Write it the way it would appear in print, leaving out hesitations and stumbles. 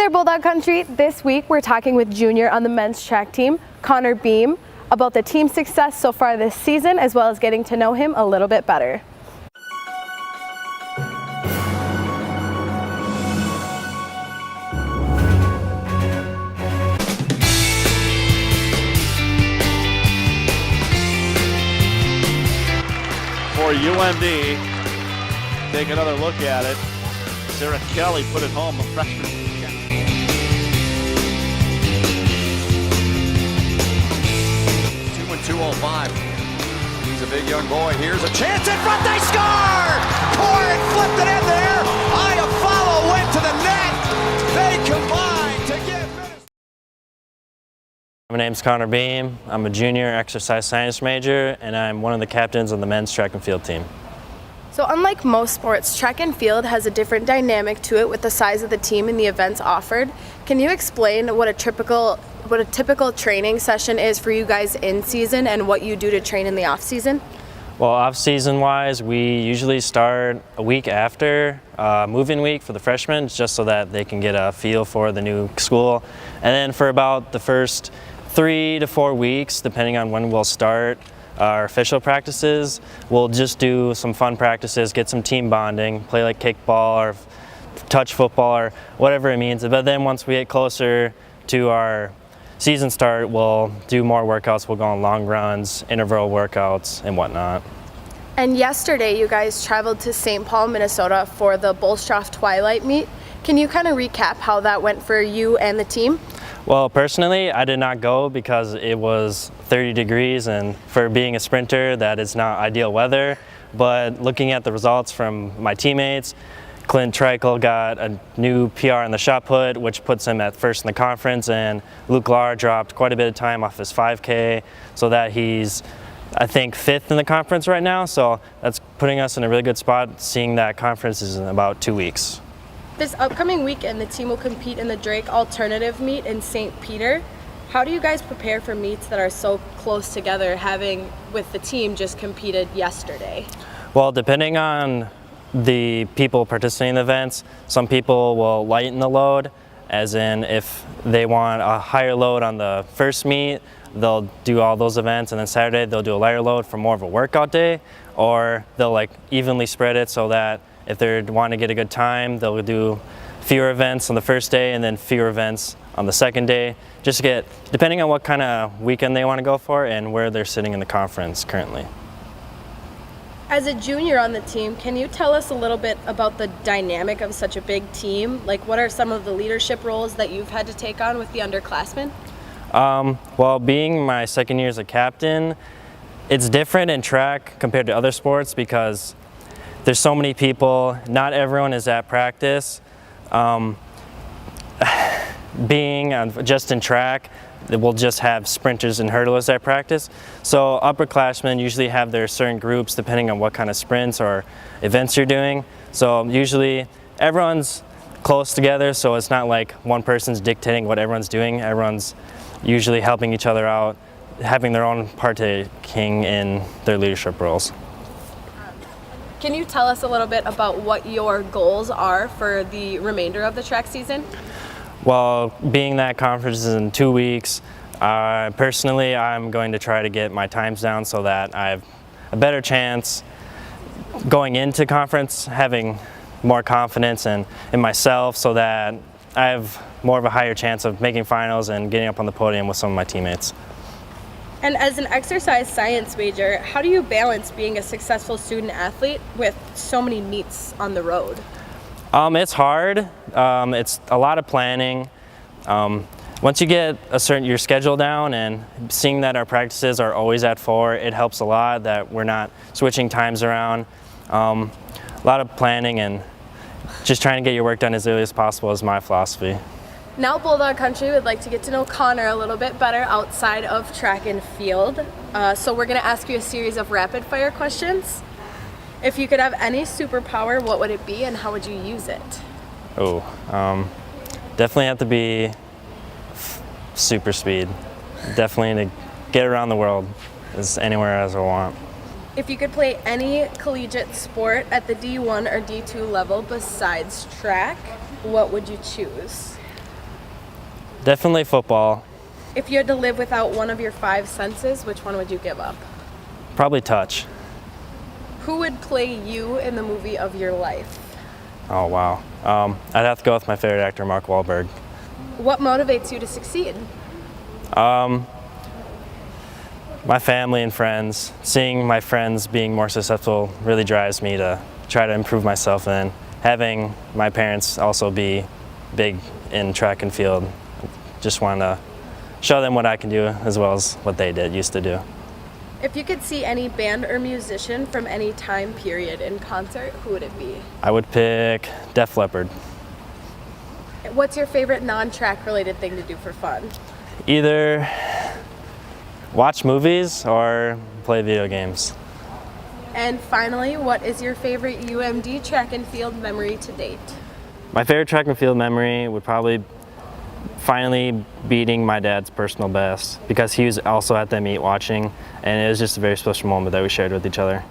there, Bulldog Country. This week we're talking with junior on the men's track team, Connor Behm, about the team's success so far this season, as well as getting to know him a little bit better. For UMD, take another look at it. Sarah Kelly put it home, a freshman. 2:05. He's a big young boy. Here's a chance in front. They score! Corrin flipped it in there. Iafallo went to the net. They combined to give Minnesota. My name's Connor Behm. I'm a junior exercise science major, and I'm one of the captains on the men's track and field team. So unlike most sports, track and field has a different dynamic to it with the size of the team and the events offered. Can you explain what a typical training session is for you guys in season and what you do to train in the off season? Well, off season wise, we usually start a week after move-in week for the freshmen, just so that they can get a feel for the new school. And then for about the first 3 to 4 weeks, depending on when we'll start our official practices, we'll just do some fun practices, get some team bonding, play like kickball or touch football or whatever it means. But then once we get closer to our season start, we'll do more workouts. We'll go on long runs, interval workouts, and whatnot. And yesterday you guys traveled to St. Paul, Minnesota for the Bolstroff Twilight meet. Can you kind of recap how that went for you and the team? Well, personally, I did not go because it was 30 degrees, and for being a sprinter, that is not ideal weather. But looking at the results from my teammates, Clint Treichel got a new PR in the shot put, which puts him at first in the conference, and Luke Lahr dropped quite a bit of time off his 5K, so that he's, I think, 5th in the conference right now. So that's putting us in a really good spot, seeing that conference is in about 2 weeks. This upcoming weekend, the team will compete in the Drake Alternative meet in St. Peter. How do you guys prepare for meets that are so close together, having with the team just competed yesterday? Well, depending on the people participating in the events, some people will lighten the load, as in if they want a higher load on the first meet, they'll do all those events, and then Saturday they'll do a lighter load for more of a workout day, or they'll like evenly spread it so that if they want to get a good time, they'll do fewer events on the first day and then fewer events on the second day, just to get, depending on what kind of weekend they want to go for and where they're sitting in the conference currently. As a junior on the team, can you tell us a little bit about the dynamic of such a big team? Like, what are some of the leadership roles that you've had to take on with the underclassmen? Well, being my second year as a captain, it's different in track compared to other sports because there's so many people. Not everyone is at practice. Being just in track, we'll just have sprinters and hurdlers at practice. So upperclassmen usually have their certain groups depending on what kind of sprints or events you're doing. So usually everyone's close together, so it's not like one person's dictating what everyone's doing. Everyone's usually helping each other out, having their own partaking in their leadership roles. Can you tell us a little bit about what your goals are for the remainder of the track season? Well, being that conference is in 2 weeks, personally I'm going to try to get my times down so that I have a better chance going into conference, having more confidence in myself, so that I have more of a higher chance of making finals and getting up on the podium with some of my teammates. And as an exercise science major, how do you balance being a successful student athlete with so many meets on the road? It's hard. It's a lot of planning. Once you get your schedule down and seeing that our practices are always at 4, it helps a lot that we're not switching times around. A lot of planning and just trying to get your work done as early as possible is my philosophy. Now Bulldog Country would like to get to know Connor a little bit better outside of track and field. So we're going to ask you a series of rapid fire questions. If you could have any superpower, what would it be and how would you use it? Oh, definitely have to be super speed. Definitely to get around the world as anywhere as I want. If you could play any collegiate sport at the D1 or D2 level besides track, what would you choose? Definitely football. If you had to live without one of your 5 senses, which one would you give up? Probably touch. Who would play you in the movie of your life? Oh, wow. I'd have to go with my favorite actor, Mark Wahlberg. What motivates you to succeed? My family and friends. Seeing my friends being more successful really drives me to try to improve myself, and having my parents also be big in track and field. Just want to show them what I can do as well as what they used to do. If you could see any band or musician from any time period in concert, who would it be? I would pick Def Leppard. What's your favorite non-track related thing to do for fun? Either watch movies or play video games. And finally, what is your favorite UMD track and field memory to date? My favorite track and field memory would probably finally beating my dad's personal best, because he was also at the meet watching, and it was just a very special moment that we shared with each other.